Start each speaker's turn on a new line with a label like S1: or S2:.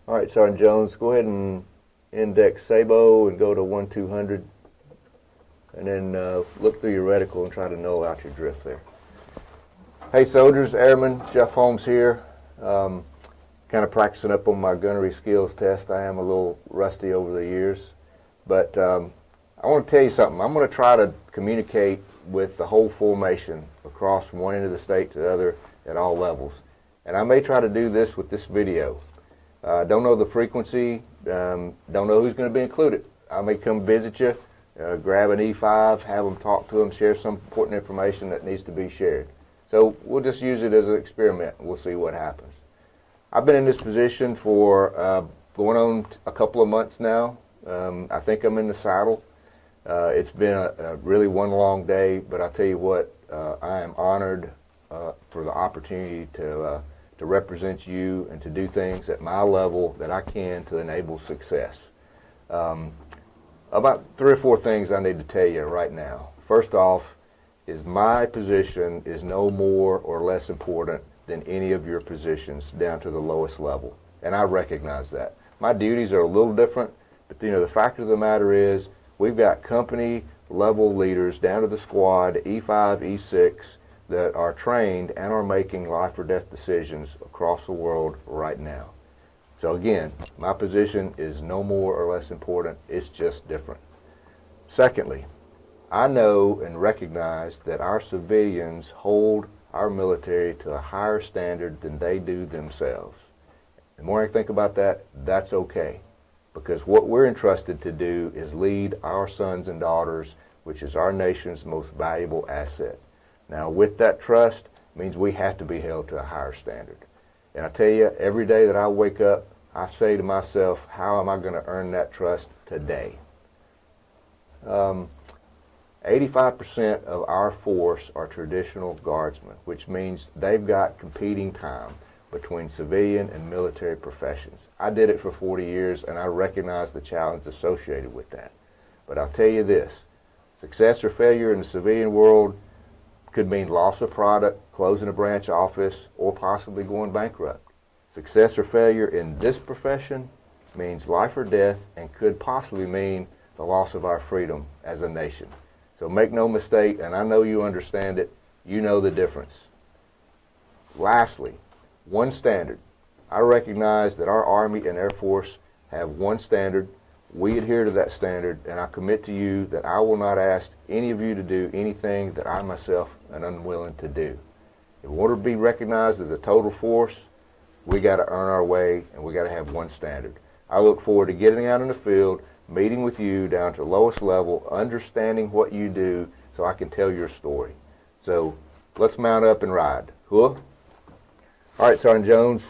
S1: All right, Sergeant Jones, go ahead and index Sabo and go to 1-200, and then look through your reticle and try to null out your drift there. Hey soldiers, Airmen, Jeff Holmes here. Kind of practicing up on my gunnery skills test. I am a little rusty over the years, but I want to tell you something. I'm going to try to communicate with the whole formation across from one end of the state to the other at all levels. And I may try to do this with this video. Don't know the frequency, don't know who's going to be included. I may come visit you, grab an E5, have them talk to them, share some important information that needs to be shared. So we'll just use it as an experiment and we'll see what happens. I've been in this position for going on a couple of months now. I think I'm in the saddle. It's been a really one long day, but I'll tell you what, I am honored for the opportunity to represent you and to do things at my level that I can to enable success. About 3 or 4 things I need to tell you right now. First off, is my position is no more or less important than any of your positions down to the lowest level. And I recognize that. My duties are a little different, but the fact of the matter is we've got company level leaders down to the squad, E5, E6, that are trained and are making life or death decisions across the world right now. So again, my position is no more or less important, it's just different. Secondly, I know and recognize that our civilians hold our military to a higher standard than they do themselves. The more I think about that, that's okay. Because what we're entrusted to do is lead our sons and daughters, which is our nation's most valuable asset. Now with that trust means we have to be held to a higher standard. And I tell you, every day that I wake up, I say to myself, how am I going to earn that trust today? 85% of our force are traditional guardsmen, which means they've got competing time between civilian and military professions. I did it for 40 years and I recognize the challenge associated with that. But I'll tell you this, success or failure in the civilian world could mean loss of product, closing a branch office, or possibly going bankrupt. Success or failure in this profession means life or death and could possibly mean the loss of our freedom as a nation. So make no mistake, and I know you understand it, you know the difference. Lastly, one standard. I recognize that our Army and Air Force have one standard. We adhere to that standard, and I commit to you that I will not ask any of you to do anything that I myself am unwilling to do. If we want to be recognized as a total force, we got to earn our way, and we got to have one standard. I look forward to getting out in the field, meeting with you down to the lowest level, understanding what you do so I can tell your story. So let's mount up and ride. Huh? All right, Sergeant Jones,